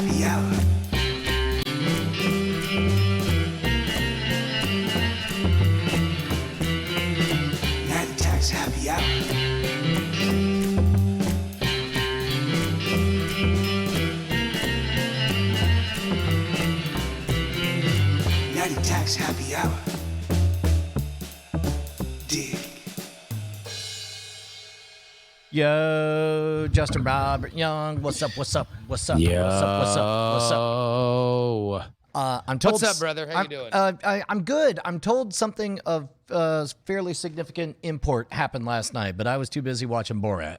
happy hour. Night attacks happy hour. Night attacks happy hour. Dig. Yo, Justin Robert Young. What's up? What's up? What's up? Yo. What's up? What's up? What's up? I'm told. What's up, brother? How you doing? I'm good. I'm told something of fairly significant import happened last night, but I was too busy watching Borat.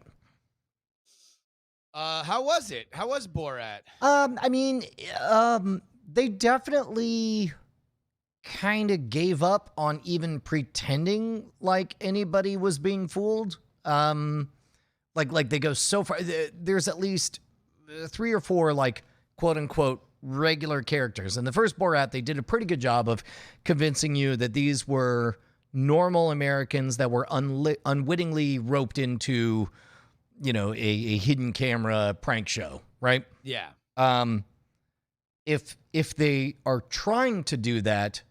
How was it? How was Borat? I mean, they definitely kind of gave up on even pretending like anybody was being fooled. Like they go so far. There's at least 3 or 4 like quote unquote regular characters. In the first Borat, they did a pretty good job of convincing you that these were normal Americans that were unwittingly roped into, you know, a hidden camera prank show, right? Yeah. If they are trying to do that,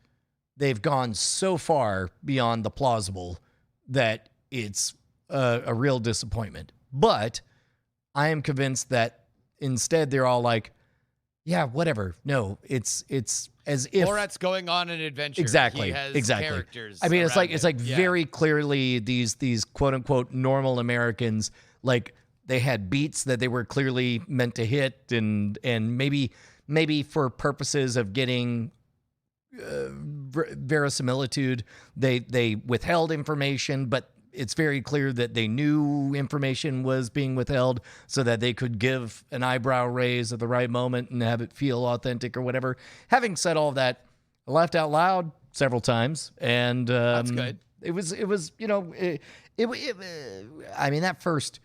they've gone so far beyond the plausible that it's a real disappointment. But I am convinced that instead they're all like, yeah, whatever. No, it's as if Borat's going on an adventure. Exactly. He has exactly. characters. I mean, it's around like it. Yeah. very clearly these quote unquote normal Americans, like they had beats that they were clearly meant to hit, and maybe for purposes of getting verisimilitude, they withheld information, but it's very clear that they knew information was being withheld so that they could give an eyebrow raise at the right moment and have it feel authentic or whatever. Having said all that, I laughed out loud several times, and That's good. It was you know I mean, that first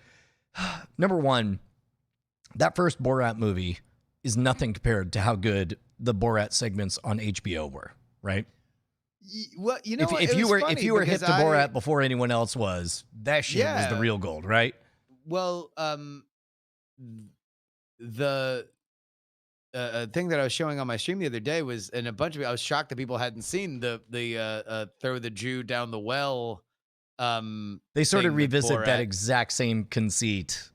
number one, that first Borat movie is nothing compared to how good the Borat segments on HBO were, right? Well, you know, If you were hit to Borat before anyone else was, that shit was the Yeah. real gold, right? Well, the thing that I was showing on my stream the other day was, and a bunch of I was shocked that people hadn't seen the throw the Jew down the well. They sort of thing with revisit that Borat. exact same conceit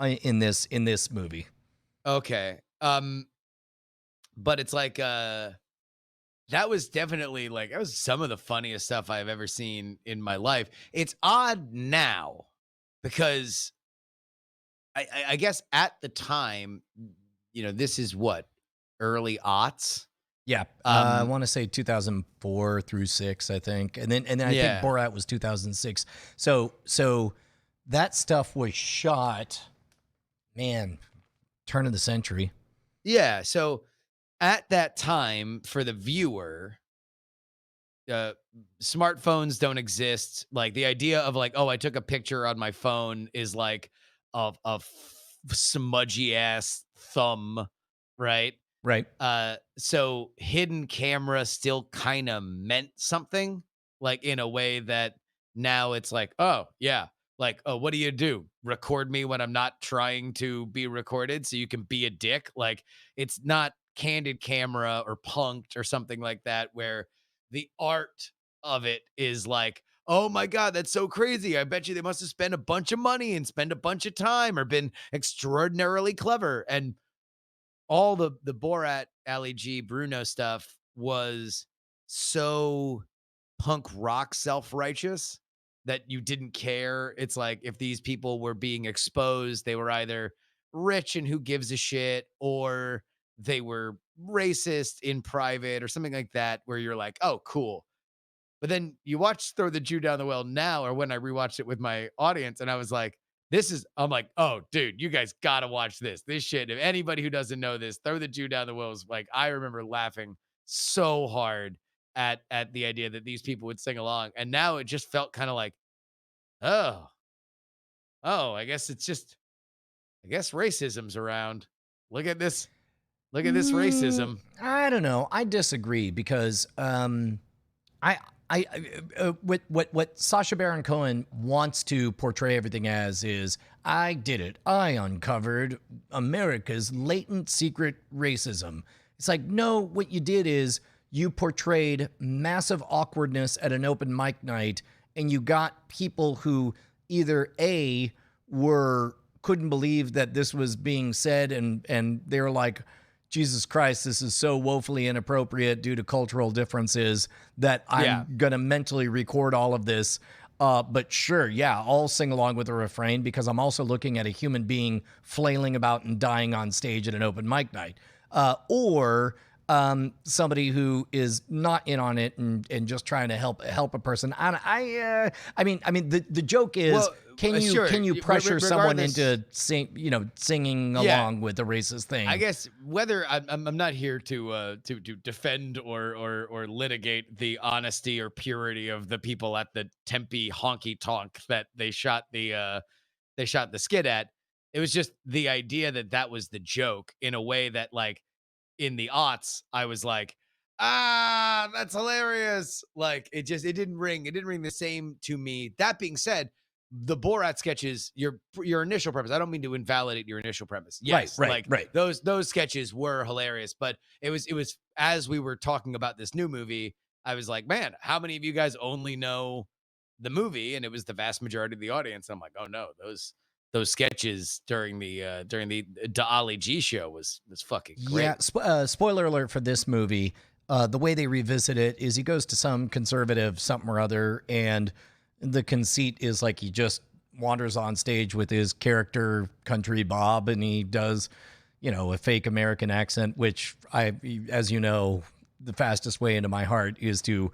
in this movie. Okay. But it's like that was definitely like that was some of the funniest stuff I've ever seen in my life. It's odd now because I guess at the time, you know, this is what, early aughts. Yeah, I want to say 2004 through 6, I think, and then I Yeah. think Borat was 2006. So that stuff was shot, man, turn of the century. Yeah. So at that time, for the viewer, smartphones don't exist. Like the idea of like, oh, I took a picture on my phone is like a smudgy ass thumb, right? Right. So hidden camera still kind of meant something, like in a way that now it's like, oh yeah, like, oh, what do? Record me when I'm not trying to be recorded so you can be a dick? Like, it's not candid camera or punked or something like that, where the art of it is like, oh my God, that's so crazy. I bet you they must have spent a bunch of money and spent a bunch of time or been extraordinarily clever. And all the Borat, Ali G, Bruno stuff was so punk rock self-righteous that you didn't care. It's like if these people were being exposed, they were either rich and who gives a shit, or they were racist in private or something like that, where you're like, oh, cool. But then you watch Throw the Jew Down the Well now, or when I rewatched it with my audience, and I was like, I'm like, oh, dude, you guys got to watch this. This shit, if anybody who doesn't know this, Throw the Jew Down the Well is like, I remember laughing so hard at the idea that these people would sing along. And now it just felt kind of like, oh, I guess racism's around. Look at this racism. I don't know. I disagree because I what Sacha Baron Cohen wants to portray everything as is, I did it. I uncovered America's latent secret racism. It's like, no, what you did is you portrayed massive awkwardness at an open mic night, and you got people who either A, couldn't believe that this was being said, and they're like, Jesus Christ, this is so woefully inappropriate due to cultural differences that I'm going to mentally record all of this. But sure, yeah, I'll sing along with the refrain because I'm also looking at a human being flailing about and dying on stage at an open mic night. Or somebody who is not in on it and just trying to help a person. I mean, the joke is, Well, can you pressure someone into singing along with the racist thing? I guess whether I'm not here to defend or litigate the honesty or purity of the people at the Tempe honky tonk that they shot the skit at. It was just the idea that was the joke in a way that, like, in the aughts, I was like, that's hilarious. Like, it didn't ring the same to me. That being said, the Borat sketches, your initial premise, I don't mean to invalidate your initial premise. Yes, right. Those sketches were hilarious, but it was as we were talking about this new movie, I was like, man, how many of you guys only know the movie? And it was the vast majority of the audience. I'm like, oh no, those sketches during the Ali G show was fucking great. Yeah. Spoiler alert for this movie. The way they revisit it is he goes to some conservative something or other, and the conceit is like he just wanders on stage with his character Country Bob, and he does, a fake American accent, which as you know, the fastest way into my heart is to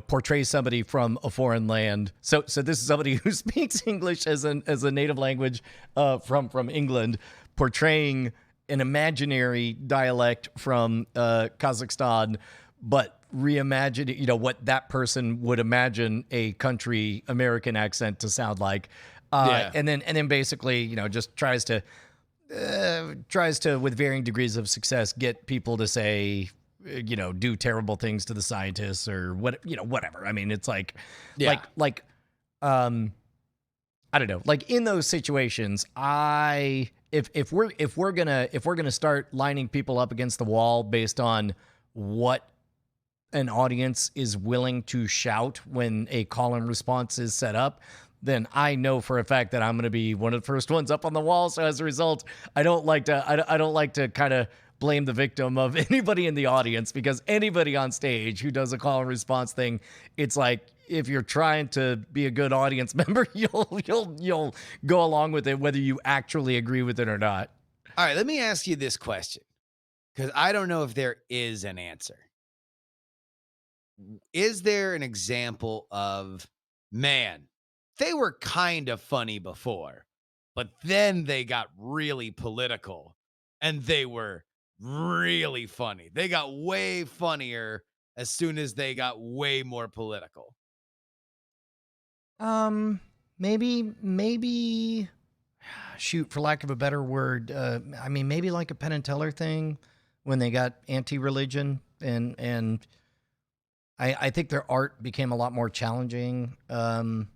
portray somebody from a foreign land. So this is somebody who speaks English as a native language from England, portraying an imaginary dialect from Kazakhstan, but reimagine what that person would imagine a country American accent to sound like. And then basically, just tries to with varying degrees of success get people to say, do terrible things to the scientists or whatever. I mean, it's like, I don't know, like in those situations, if we're gonna start lining people up against the wall based on what an audience is willing to shout when a call and response is set up, then I know for a fact that I'm going to be one of the first ones up on the wall. So as a result, I don't like to kind of blame the victim of anybody in the audience, because anybody on stage who does a call and response thing, it's like, if you're trying to be a good audience member, you'll go along with it, whether you actually agree with it or not. All right, let me ask you this question, because I don't know if there is an answer. Is there an example of, man, they were kind of funny before, but then they got really political and they were really funny? They got way funnier as soon as they got way more political. Maybe shoot, for lack of a better word, maybe like a Penn and Teller thing when they got anti-religion, and I think their art became a lot more challenging. I'm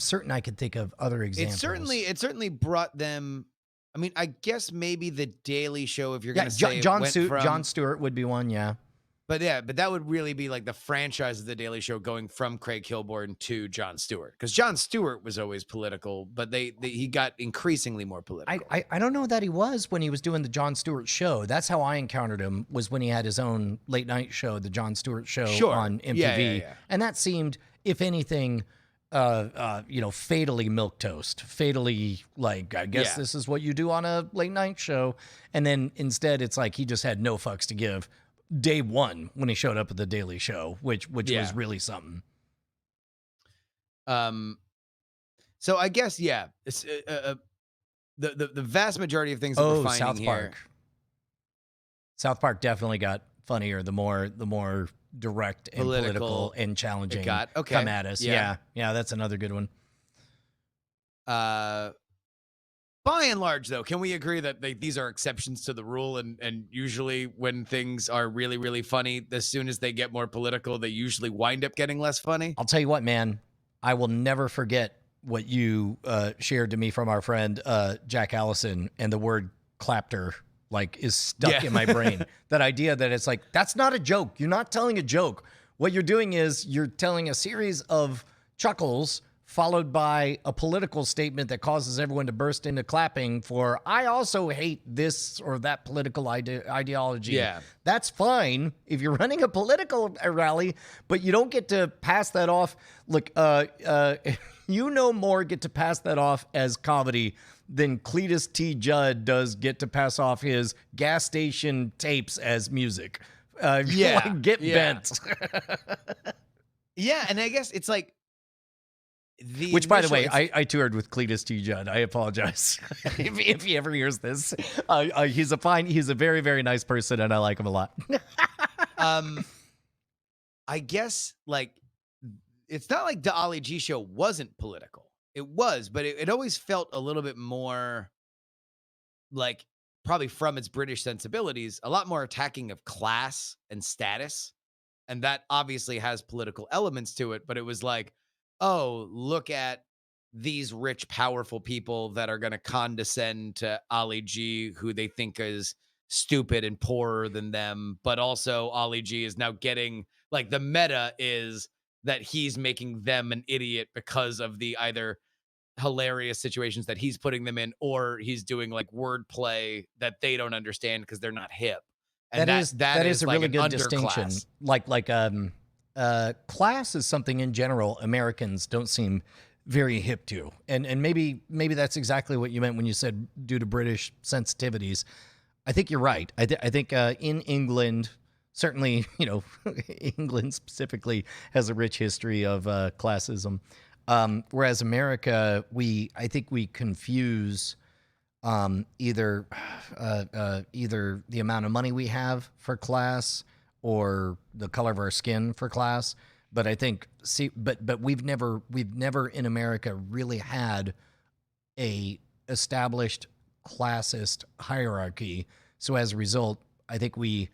certain I could think of other examples. It certainly brought them. I mean, I guess maybe the Daily Show, if you're going to say Jon Stewart would be one, yeah. But that would really be like the franchise of the Daily Show going from Craig Kilborn to Jon Stewart, because Jon Stewart was always political, but he got increasingly more political. I don't know that he was when he was doing the Jon Stewart show. That's how I encountered him, was when he had his own late night show, the Jon Stewart Show on MTV, and that seemed, if anything, fatally milquetoast, fatally like, I guess this is what you do on a late night show, and then instead it's like he just had no fucks to give. Day one when he showed up at the Daily Show, which was really something. So I guess it's the vast majority of things that we're finding South here. Park. South Park definitely got funnier the more direct and political and challenging come at us. Yeah, that's another good one. By and large, though, can we agree that these are exceptions to the rule? And usually when things are really, really funny, as soon as they get more political, they usually wind up getting less funny. I'll tell you what, man, I will never forget what you shared to me from our friend Jack Allison, and the word clapter like is stuck in my brain. That idea that it's like, that's not a joke. You're not telling a joke. What you're doing is you're telling a series of chuckles followed by a political statement that causes everyone to burst into clapping for, I also hate this or that political ideology. Yeah. That's fine if you're running a political rally, but you don't get to pass that off. Look, you no more get to pass that off as comedy than Cletus T. Judd does get to pass off his gas station tapes as music. Like, get bent. Yeah, and I guess it's like which, by the way, I toured with Cletus T. Judd. I apologize if he ever hears this. He's a very, very nice person, and I like him a lot. I guess like it's not like the Ali G show wasn't political. It was, but it always felt a little bit more like, probably from its British sensibilities, a lot more attacking of class and status. And that obviously has political elements to it, but it was like, oh, look at these rich, powerful people that are going to condescend to Ali G, who they think is stupid and poorer than them. But also Ali G is now getting, like, the meta is that he's making them an idiot because of the either hilarious situations that he's putting them in, or he's doing like wordplay that they don't understand because they're not hip. And that is a like really good distinction. Like class is something in general Americans don't seem very hip to, and maybe that's exactly what you meant when you said due to British sensitivities. I think you're right. I think in England, certainly, England specifically has a rich history of classism. Whereas America, I think we confuse either the amount of money we have for class or the color of our skin for class. But I think but we've never in America really had a established classist hierarchy. So as a result, I think we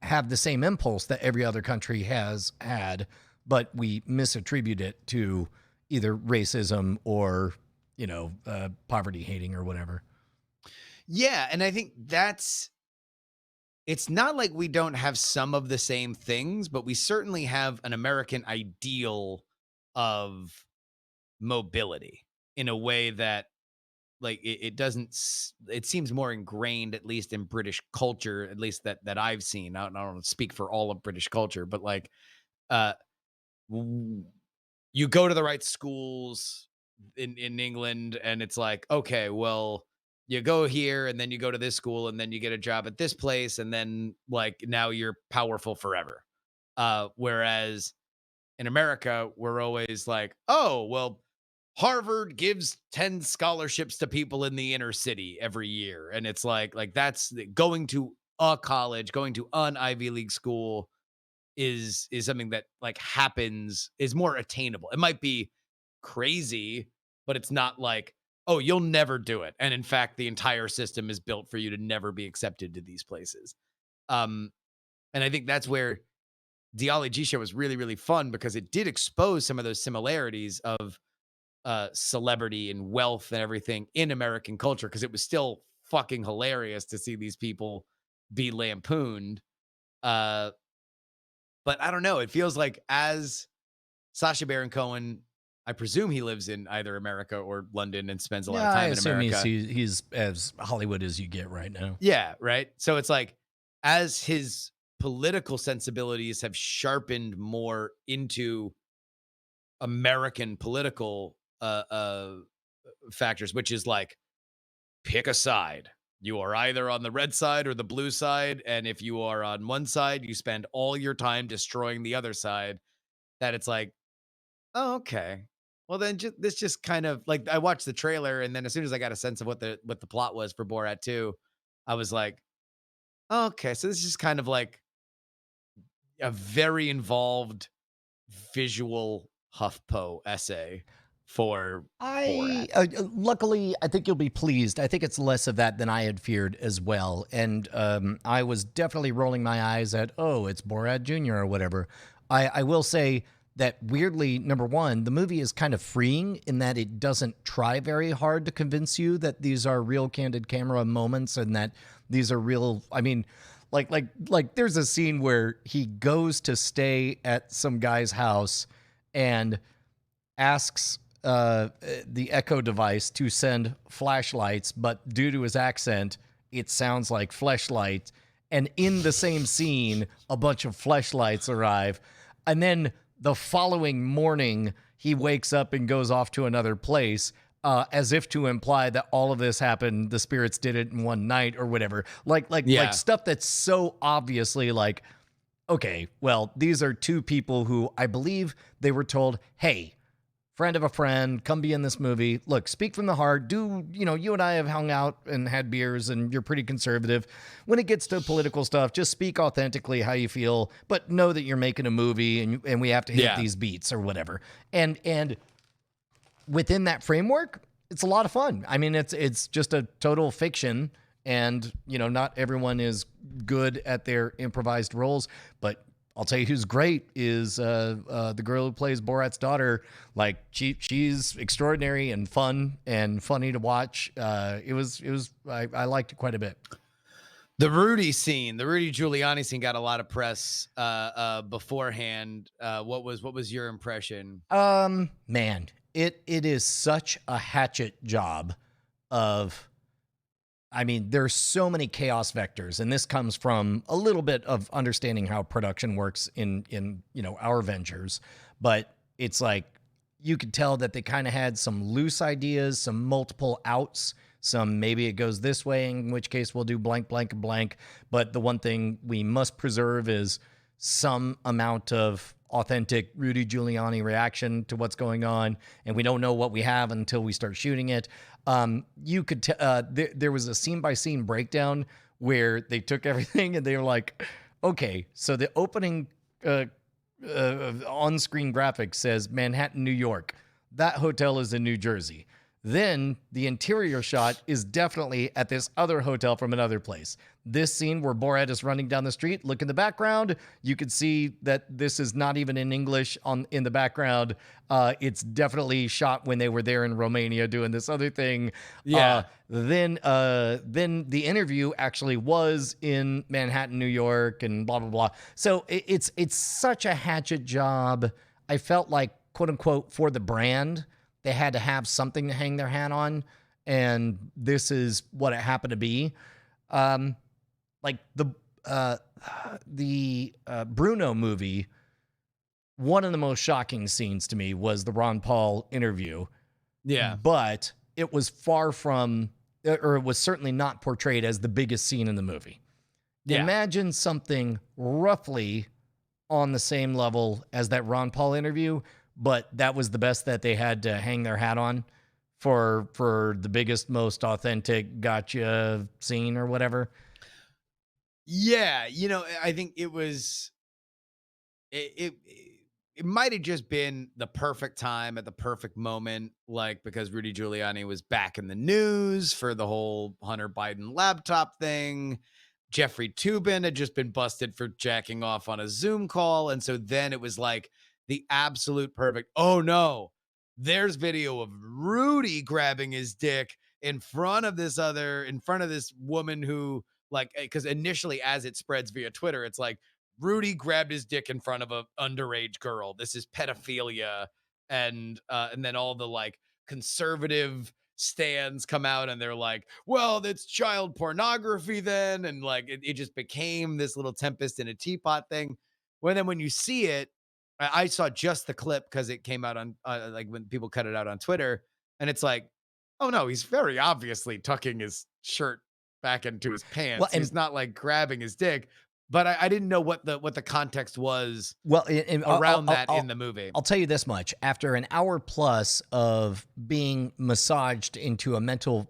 have the same impulse that every other country has had, but we misattribute it to either racism or, poverty hating or whatever. Yeah. And I think it's not like we don't have some of the same things, but we certainly have an American ideal of mobility in a way that, like, it seems more ingrained, at least in British culture, at least that I've seen. I don't speak for all of British culture, but like, you go to the right schools in England, and it's like, okay, well, you go here and then you go to this school and then you get a job at this place. And then, like, now you're powerful forever. Whereas in America, we're always like, oh, well, Harvard gives 10 scholarships to people in the inner city every year. And it's like that's going to a college, going to an Ivy League school is something that, like, happens, is more attainable. It might be crazy, but it's not like, oh, you'll never do it. And in fact, the entire system is built for you to never be accepted to these places. And I think that's where the Ali G show was really, really fun, because it did expose some of those similarities of celebrity and wealth and everything in American culture, because it was still fucking hilarious to see these people be lampooned. But I don't know. It feels like, as Sacha Baron Cohen, I presume he lives in either America or London and spends a lot of time in America. He's as Hollywood as you get right now. Yeah, right. So it's like, as his political sensibilities have sharpened more into American political factors, which is like, pick a side. You are either on the red side or the blue side. And if you are on one side, you spend all your time destroying the other side. That it's like, oh, okay. Well, then this just kind of, like, I watched the trailer, and then as soon as I got a sense of what the plot was for Borat 2, I was like, oh, okay, so this is just kind of like a very involved visual HuffPo essay for Borat. Luckily, I think you'll be pleased. I think it's less of that than I had feared as well. And I was definitely rolling my eyes at, oh, it's Borat Jr. or whatever. I will say that weirdly, number one, the movie is kind of freeing in that it doesn't try very hard to convince you that these are real candid camera moments and that these are real. I mean, like there's a scene where he goes to stay at some guy's house and asks the Echo device to send flashlights, but due to his accent, it sounds like fleshlight. And in the same scene, a bunch of fleshlights arrive. And then the following morning, he wakes up and goes off to another place, as if to imply that all of this happened, the spirits did it in one night or whatever. Like stuff that's so obviously like, okay, well, these are two people who I believe they were told, hey, friend of a friend, come be in this movie. Look, speak from the heart. You and I have hung out and had beers and you're pretty conservative. When it gets to political stuff, just speak authentically how you feel, but know that you're making a movie and we have to hit these beats or whatever. And within that framework, it's a lot of fun. I mean, it's just a total fiction and, not everyone is good at their improvised roles, but I'll tell you who's great is the girl who plays Borat's daughter. Like she's extraordinary and fun and funny to watch. I liked it quite a bit. The Rudy Giuliani scene got a lot of press beforehand. What was your impression? Man, it is such a hatchet job of. I mean, there's so many chaos vectors, and this comes from a little bit of understanding how production works in our ventures. But it's like you could tell that they kind of had some loose ideas, some multiple outs, some maybe it goes this way, in which case we'll do blank, blank, blank. But the one thing we must preserve is some amount of authentic Rudy Giuliani reaction to what's going on, and we don't know what we have until we start shooting it. You could there was a scene by scene breakdown where they took everything and they were like, okay, so the opening on screen graphic says Manhattan, New York. That hotel is in New Jersey. Then the interior shot is definitely at this other hotel from another place. This scene where Borat is running down the street, look in the background. You can see that this is not even in English in the background. It's definitely shot when they were there in Romania doing this other thing. Yeah. Then the interview actually was in Manhattan, New York, and blah blah blah. So it's such a hatchet job. I felt like, quote unquote, for the brand, they had to have something to hang their hat on, and this is what it happened to be. Like the Bruno movie, one of the most shocking scenes to me was the Ron Paul interview. Yeah. But it was far from, or it was certainly not portrayed as the biggest scene in the movie. Yeah. Imagine something roughly on the same level as that Ron Paul interview, but that was the best that they had to hang their hat on for the biggest, most authentic gotcha scene or whatever. Yeah, I think it was it might have just been the perfect time at the perfect moment, like because Rudy Giuliani was back in the news for the whole Hunter Biden laptop thing. Jeffrey Toobin had just been busted for jacking off on a Zoom call, and so then it was like the absolute perfect, oh no, there's video of Rudy grabbing his dick in front of this woman who, like, because initially as it spreads via Twitter, it's like Rudy grabbed his dick in front of an underage girl. This is pedophilia. And then all the like conservative stands come out and they're like, well, that's child pornography then. And like, it just became this little tempest in a teapot thing. Well, then when you see it, I saw just the clip because it came out on like when people cut it out on Twitter, and it's like, oh no, he's very obviously tucking his shirt back into his pants. Well, and he's not like grabbing his dick, but I didn't know what the context was. Well, around that in the movie. I'll tell you this much: after an hour plus of being massaged into a mental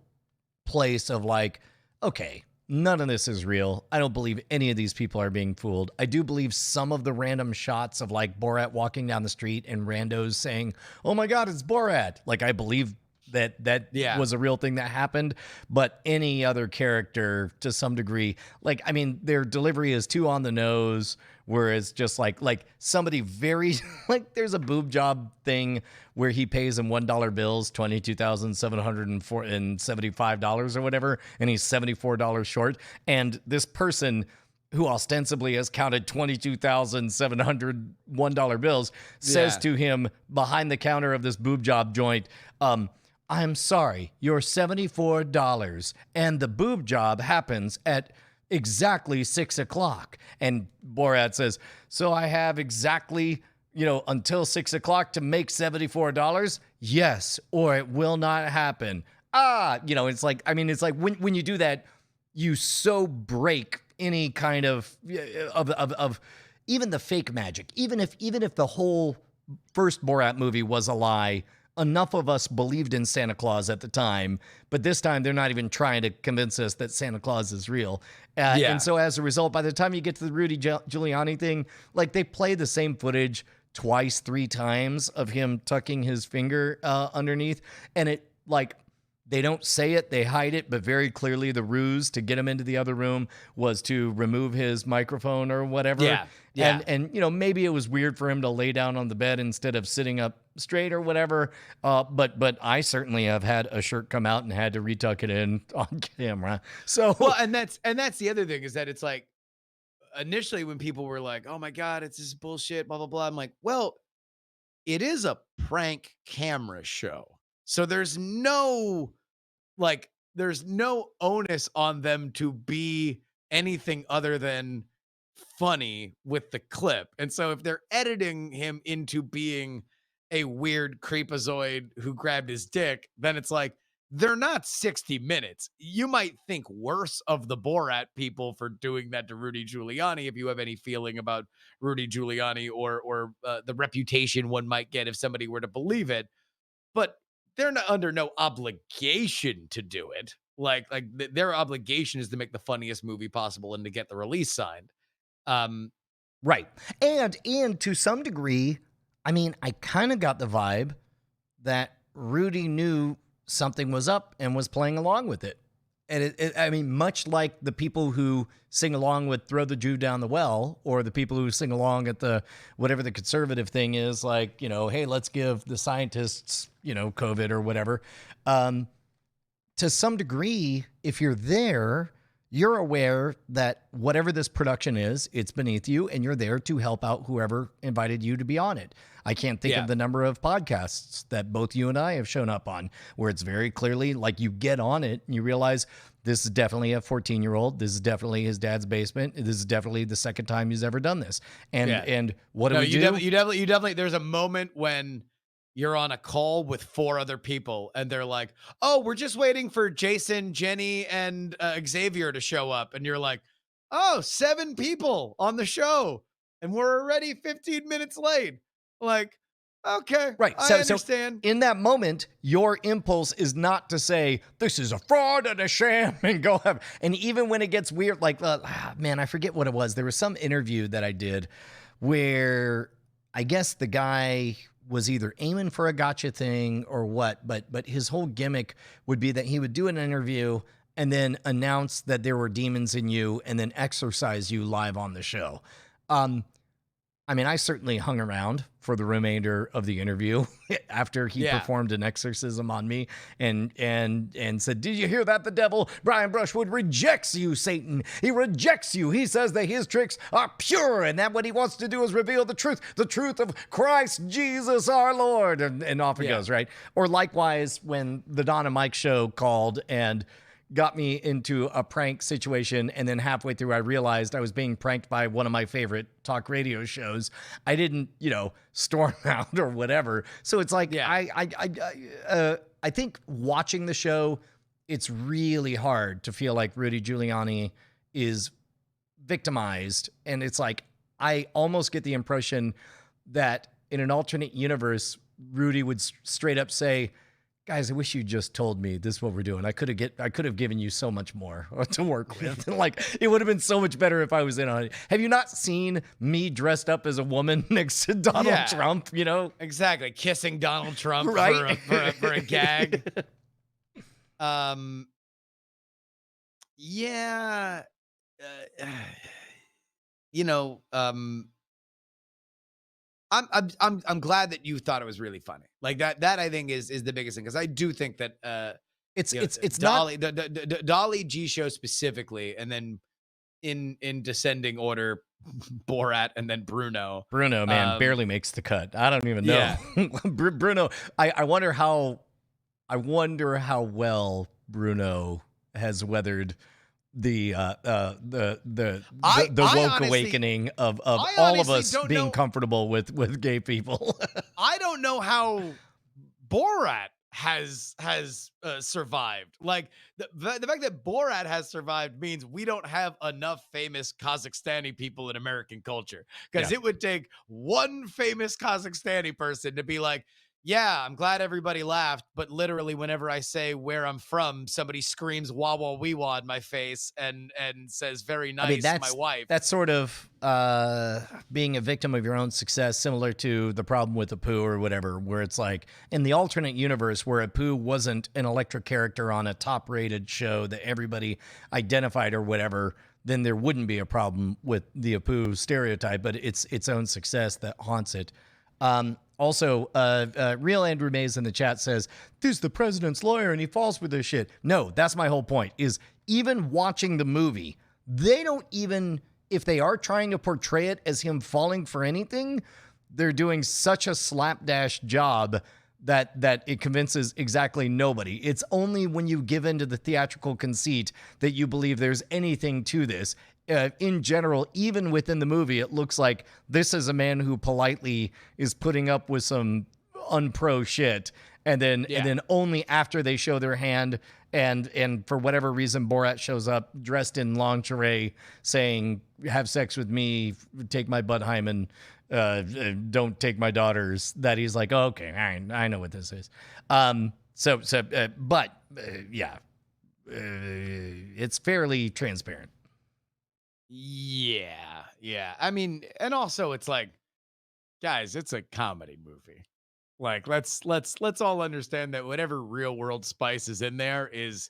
place of like, okay, none of this is real. I don't believe any of these people are being fooled. I do believe some of the random shots of like Borat walking down the street and randos saying, "Oh my God, it's Borat." Like, I believe that Yeah. was a real thing that happened. But any other character, to some degree, like, I mean, their delivery is too on the nose. Whereas just like somebody very like, there's a boob job thing where he pays him $1 bills, $22,775 or whatever, and he's $74 short. And this person who ostensibly has counted $22,701 bills says Yeah. to him behind the counter of this boob job joint, "I'm sorry, you're $74, and the boob job happens at exactly 6 o'clock." And Borat says, "So I have exactly, until 6 o'clock to make $74? Yes, or it will not happen." It's like, I mean, it's like when you do that, you so break any kind of even the fake magic. Even if the whole first Borat movie was a lie, enough of us believed in Santa Claus at the time, but this time they're not even trying to convince us that Santa Claus is real. Yeah. And so as a result, by the time you get to the Rudy Giuliani thing, like, they play the same footage twice, 3 times of him tucking his finger underneath. And it, like, they don't say it, they hide it, but very clearly the ruse to get him into the other room was to remove his microphone or whatever. Yeah, yeah. And maybe it was weird for him to lay down on the bed instead of sitting up straight or whatever. But I certainly have had a shirt come out and had to retuck it in on camera. So Well, and that's the other thing, is that it's like, initially when people were like, "Oh my God, it's this bullshit, blah, blah, blah." I'm like, well, it is a prank camera show. So there's no onus on them to be anything other than funny with the clip. And so if they're editing him into being a weird creepazoid who grabbed his dick, then it's like, they're not 60 Minutes. You might think worse of the Borat people for doing that to Rudy Giuliani, if you have any feeling about Rudy Giuliani or the reputation one might get if somebody were to believe it. But they're not under no obligation to do it. Their obligation is to make the funniest movie possible and to get the release signed. right. And to some degree, I mean, I kind of got the vibe that Rudy knew something was up and was playing along with it. And I mean, much like the people who sing along with "Throw the Jew Down the Well," or the people who sing along at the whatever the conservative thing is, like, hey, let's give the scientists, COVID or whatever. To some degree, if you're there, you're aware that whatever this production is, it's beneath you, and you're there to help out whoever invited you to be on it. I can't think Yeah. of the number of podcasts that both you and I have shown up on where it's very clearly like you get on it and you realize this is definitely a 14-year-old. This is definitely his dad's basement. This is definitely the second time he's ever done this. And Yeah. and what do No, we do? you definitely, there's a moment when you're on a call with 4 other people and they're like, "Oh, we're just waiting for Jason, Jenny, and Xavier to show up." And you're like, "Oh, 7 people on the show and we're already 15 minutes late." Like, okay, Right. I understand. In that moment, your impulse is not to say, "This is a fraud and a sham," and go have. And even when it gets weird, like, man, I forget what it was. There was some interview that I did where I guess the guy was either aiming for a gotcha thing or what, but his whole gimmick would be that he would do an interview and then announce that there were demons in you and then exorcise you live on the show. I mean, I certainly hung around for the remainder of the interview after he Yeah. performed an exorcism on me and said, "Did you hear that? The devil, Brian Brushwood, rejects you, Satan. He rejects you. He says that his tricks are pure and that what he wants to do is reveal the truth of Christ Jesus our Lord." And off it Yeah. goes, right? Or likewise, when the Don and Mike show called and got me into a prank situation, and then halfway through I realized I was being pranked by one of my favorite talk radio shows. I didn't, storm out or whatever. So it's like, Yeah. I think watching the show, it's really hard to feel like Rudy Giuliani is victimized. And it's like, I almost get the impression that in an alternate universe, Rudy would straight up say, guys, I wish you just told me this is what we're doing. I could have given you so much more to work with. Like, it would have been so much better if I was in on it. Have you not seen me dressed up as a woman next to Donald Trump? You know, exactly, kissing Donald Trump right? for a gag. Yeah, you know, I'm glad that you thought it was really funny. Like that I think is the biggest thing, because I do think that it's Dolly, the Dolly G show specifically, and then in descending order, Borat and then Bruno. Bruno, man, barely makes the cut. I don't even know. Yeah. Bruno, I wonder how well Bruno has weathered the woke awakening of all of us being comfortable with gay people. I don't know how Borat has survived. Like the fact that Borat has survived means we don't have enough famous Kazakhstani people in American culture, because it would take one famous Kazakhstani person to be like, yeah, I'm glad everybody laughed, but literally whenever I say where I'm from, somebody screams wah wah wee wah in my face and says very nice, my wife. That's sort of being a victim of your own success, similar to the problem with Apu or whatever, where it's like in the alternate universe where Apu wasn't an electric character on a top-rated show that everybody identified or whatever, then there wouldn't be a problem with the Apu stereotype, but it's its own success that haunts it. Also, real Andrew Mays in the chat says, this is the president's lawyer and he falls for this shit. No, that's my whole point, is even watching the movie, they don't even, if they are trying to portray it as him falling for anything, they're doing such a slapdash job that it convinces exactly nobody. It's only when you give into the theatrical conceit that you believe there's anything to this. In general, even within the movie, it looks like this is a man who politely is putting up with some unpro shit, and then only after they show their hand and for whatever reason Borat shows up dressed in lingerie saying, "Have sex with me, take my butt hymen, don't take my daughters," that he's like, oh, okay, I know what this is. It's fairly transparent. Yeah. I mean, and also it's like, guys, it's a comedy movie. Like, let's all understand that whatever real world spice is in there is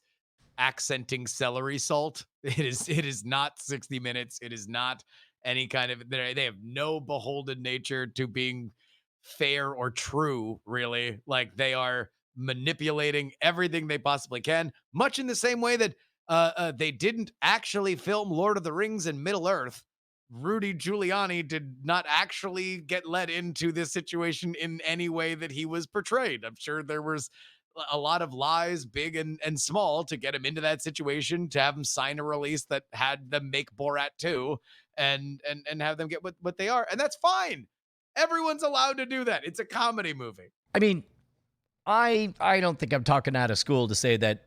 accenting celery salt. It is not 60 Minutes. It is not any kind of, they have no beholden nature to being fair or true, really. Like, they are manipulating everything they possibly can, much in the same way that they didn't actually film Lord of the Rings in Middle-earth. Rudy Giuliani did not actually get led into this situation in any way that he was portrayed. I'm sure there was a lot of lies, big and small, to get him into that situation, to have him sign a release that had them make Borat 2 and have them get what they are. And that's fine. Everyone's allowed to do that. It's a comedy movie. I mean, I don't think I'm talking out of school to say that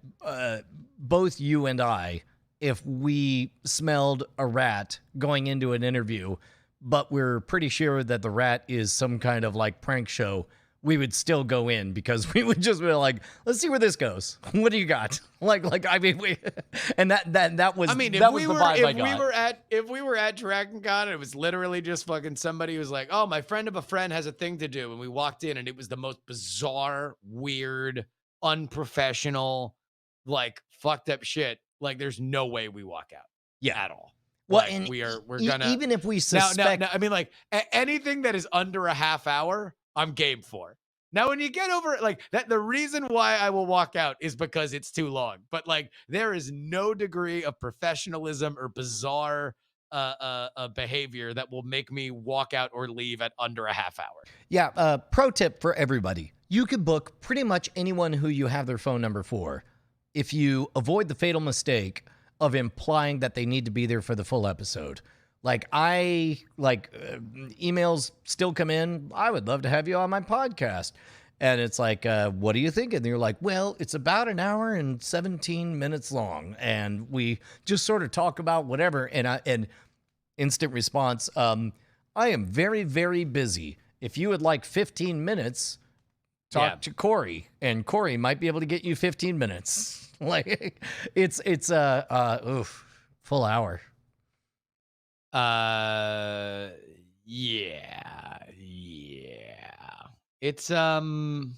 both you and I, if we smelled a rat going into an interview, but we're pretty sure that the rat is some kind of like prank show, we would still go in, because we would just be like, let's see where this goes. What do you got? Like I mean, and that was, I mean, that was the vibe I got. If we were at Dragon Con and it was literally just fucking somebody who was like, oh, my friend of a friend has a thing to do, and we walked in and it was the most bizarre, weird, unprofessional, like fucked up shit, like there's no way we walk out. Yeah, at all. Well, like, and we're gonna, even if we suspect, now, I mean, like anything that is under a half hour, I'm game for. Now, when you get over it, like that, the reason why I will walk out is because it's too long. But like, there is no degree of professionalism or bizarre behavior that will make me walk out or leave at under a half hour. Yeah. Pro tip for everybody: you could book pretty much anyone who you have their phone number for, if you avoid the fatal mistake of implying that they need to be there for the full episode. Like emails still come in, I would love to have you on my podcast. And it's like, what do you think? And you're like, well, it's about an hour and 17 minutes long. And we just sort of talk about whatever. And instant response, I am very, very busy. If you would like 15 minutes, talk to Corey, and Corey might be able to get you 15 minutes. Like it's full hour. Yeah. It's I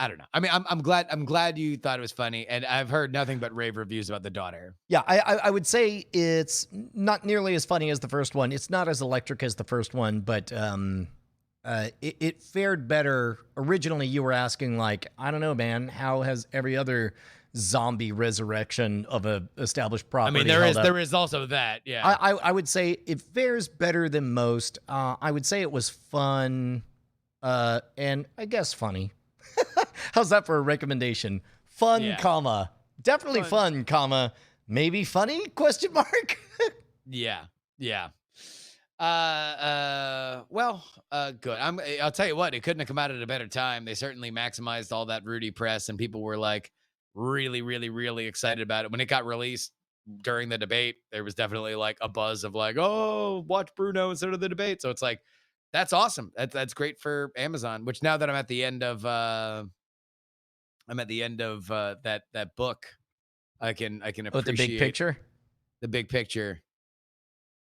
don't know. I mean, I'm glad you thought it was funny, and I've heard nothing but rave reviews about the daughter. Yeah, I would say it's not nearly as funny as the first one. It's not as electric as the first one, but it fared better. Originally, you were asking, like, I don't know, man, how has every other zombie resurrection of a established I property mean, held up? there is also that. Yeah. I would say it fares better than most. I would say it was fun, and I guess funny. How's that for a recommendation? Fun, Yeah. comma, definitely fun, comma, maybe funny? Question mark. Yeah. Well, good. I'll tell you what, it couldn't have come out at a better time. They certainly maximized all that Rudy press, and people were like really, really, really excited about it. When it got released during the debate, there was definitely like a buzz of like, oh, watch Bruno instead of the debate. So it's like, that's awesome. That's great for Amazon, which now that I'm at the end of that book, I can appreciate With the big picture. the big picture.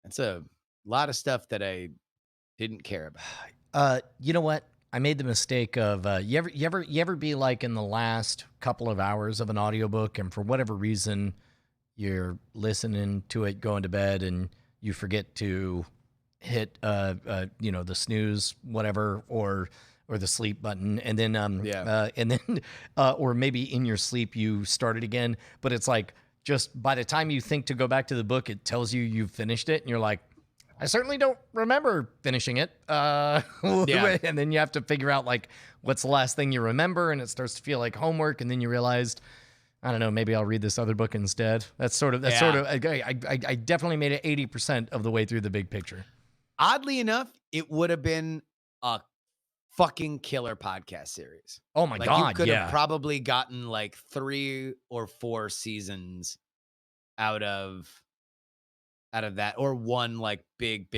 That's a lot of stuff that I didn't care about. You know what? I made the mistake of you ever be like in the last couple of hours of an audiobook, and for whatever reason you're listening to it going to bed and you forget to hit the snooze whatever or the sleep button, and then or maybe in your sleep you start it again, but it's like just by the time you think to go back to the book, it tells you you've finished it, and you're like, I certainly don't remember finishing it. And then you have to figure out like what's the last thing you remember, and it starts to feel like homework, and then you realized, I don't know, maybe I'll read this other book instead. I definitely made it 80% of the way through the big picture. Oddly enough, it would have been a fucking killer podcast series. Oh my God, you could yeah. have probably gotten like 3 or 4 seasons out of that, or one like big,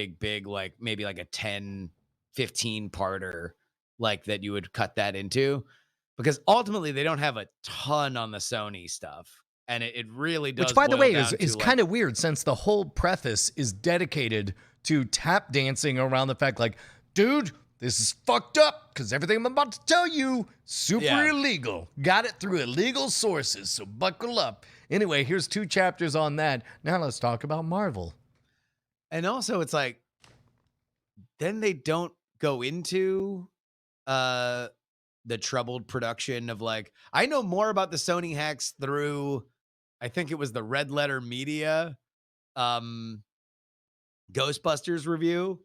like maybe like a 10, 15 parter like that you would cut that into, because ultimately they don't have a ton on the Sony stuff. And it really does. Which, by the boil way, down is to, kind of weird, since the whole preface is dedicated to tap dancing around the fact, like, dude, this is fucked up because everything I'm about to tell you, super illegal. Got it through illegal sources, so buckle up. Anyway, here's 2 chapters on that. Now let's talk about Marvel. And also, it's like, then they don't go into the troubled production of like, I know more about the Sony hacks through, I think it was the Red Letter Media Ghostbusters review,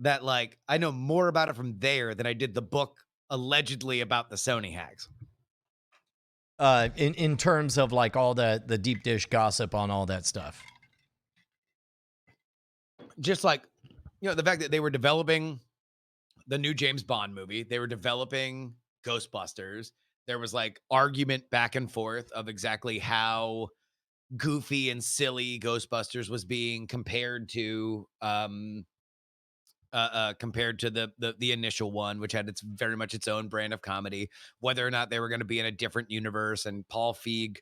that like I know more about it from there than I did the book allegedly about the Sony hacks. In terms of like all the deep dish gossip on all that stuff. Just like, the fact that they were developing the new James Bond movie, they were developing Ghostbusters. There was like argument back and forth of exactly how goofy and silly Ghostbusters was being compared to the initial one, which had very much its own brand of comedy, whether or not they were going to be in a different universe, and Paul Feig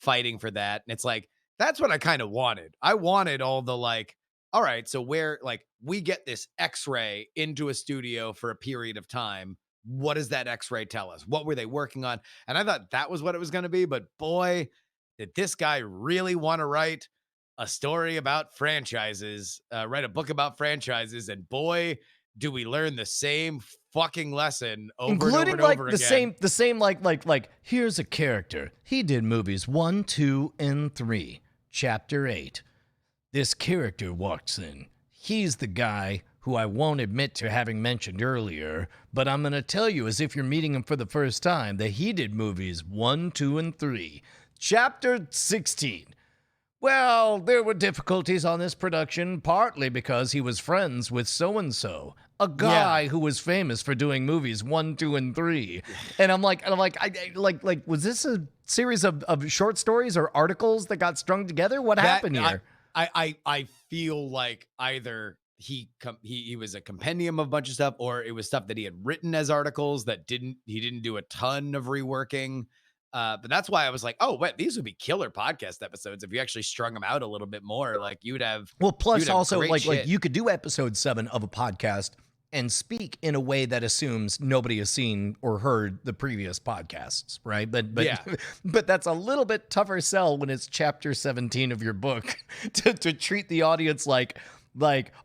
fighting for that. And it's like, that's what I kind of wanted. I wanted all the like, all right, so where like we get this X-ray into a studio for a period of time, what does that X-ray tell us? What were they working on? And I thought that was what it was going to be, but boy, did this guy really want to write a story about franchises, write a book about franchises, and boy, do we learn the same fucking lesson over including and over like and the over again. same like here's a character. He did movies 1, 2, and 3. Chapter 8. This character walks in. He's the guy who I won't admit to having mentioned earlier, but I'm going to tell you as if you're meeting him for the first time that he did movies 1, 2, and 3. Chapter 16. Well, there were difficulties on this production, partly because he was friends with so-and-so, a guy who was famous for doing movies 1, 2, and 3. And I'm like, was this a series of short stories or articles that got strung together? What happened here? I feel like either he was a compendium of a bunch of stuff, or it was stuff that he had written as articles that he didn't do a ton of reworking. But that's why I was like, oh, wait, these would be killer podcast episodes if you actually strung them out a little bit more. Like you'd have Well, plus you'd have also great like shit. you could do episode 7 of a podcast and speak in a way that assumes nobody has seen or heard the previous podcasts, right? But Yeah. but that's a little bit tougher sell when it's chapter 17 of your book to treat the audience like,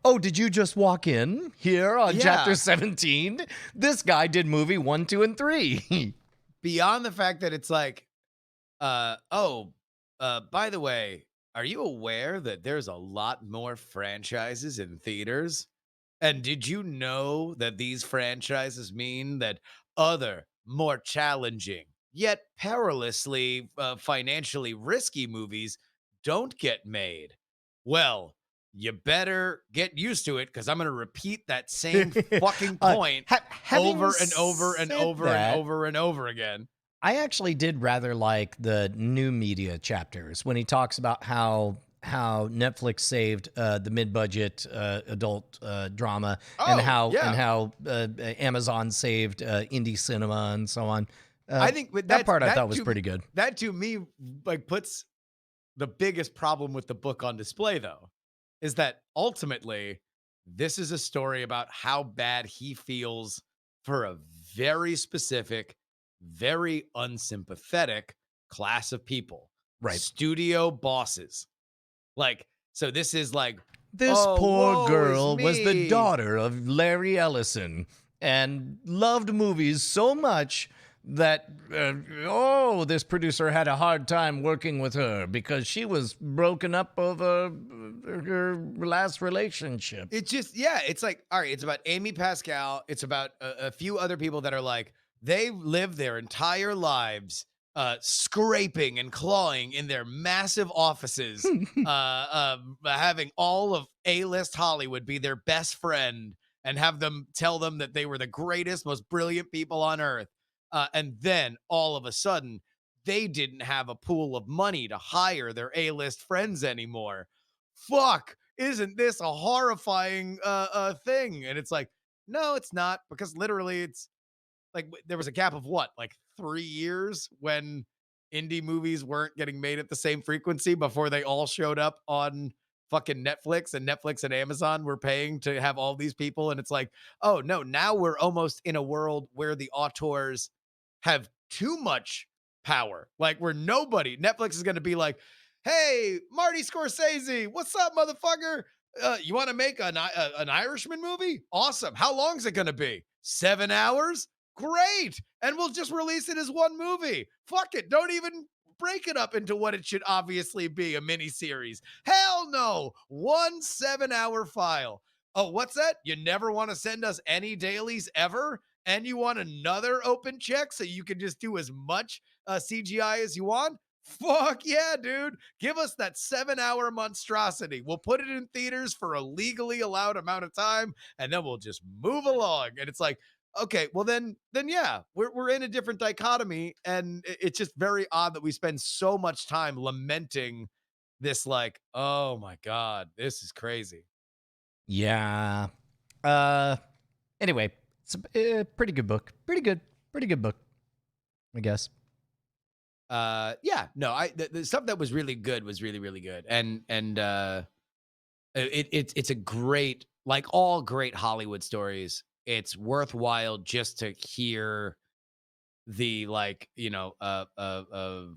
oh, did you just walk in here on Yeah. chapter 17? This guy did movie 1, 2, and 3. Beyond the fact that it's like, by the way, are you aware that there's a lot more franchises in theaters? And did you know that these franchises mean that other, more challenging, yet perilously financially risky movies don't get made? Well, you better get used to it because I'm going to repeat that same fucking point Having over and over and said over that, and over and over again. I actually did rather like the new media chapters when he talks about how Netflix saved the mid-budget adult drama and how Amazon saved indie cinema and so on. I think that part I thought was to- pretty good. That to me like puts the biggest problem with the book on display though, is that ultimately this is a story about how bad he feels for a very specific, very unsympathetic class of people. Right. Studio bosses. Like, so this is like, This oh, poor woe girl is was the me. daughter of Larry Ellison and loved movies so much that, this producer had a hard time working with her because she was broken up over her last relationship. It's just, yeah, it's like, all right, it's about Amy Pascal. It's about a few other people that are like, they live their entire lives scraping and clawing in their massive offices, having all of A-list Hollywood be their best friend and have them tell them that they were the greatest, most brilliant people on earth. And then all of a sudden, they didn't have a pool of money to hire their A-list friends anymore. Fuck, isn't this a horrifying thing? And it's like, no, it's not, because literally it's like there was a gap of what, like 3 years when indie movies weren't getting made at the same frequency before they all showed up on fucking Netflix, and Netflix and Amazon were paying to have all these people. And it's like, oh no, now we're almost in a world where the auteurs have too much power. Like where Netflix is going to be like, hey, Marty Scorsese, what's up, motherfucker? You want to make an Irishman movie? Awesome. How long is it going to be? 7 hours? Great. And we'll just release it as one movie. Fuck it. Don't even break it up into what it should obviously be, a mini series. Hell no. 1 7-hour file. Oh, what's that? You never want to send us any dailies ever? And you want another open check so you can just do as much CGI as you want? Fuck yeah, dude. Give us that 7-hour monstrosity. We'll put it in theaters for a legally allowed amount of time, and then we'll just move along. And it's like, okay, well then yeah, we're in a different dichotomy, and it's just very odd that we spend so much time lamenting this, like, oh my God, this is crazy. Yeah. Anyway, it's a pretty good book. Pretty good book, I guess. Yeah, no, the stuff that was really good was really, really good. And it's a great, like all great Hollywood stories, it's worthwhile just to hear the, like, you know, the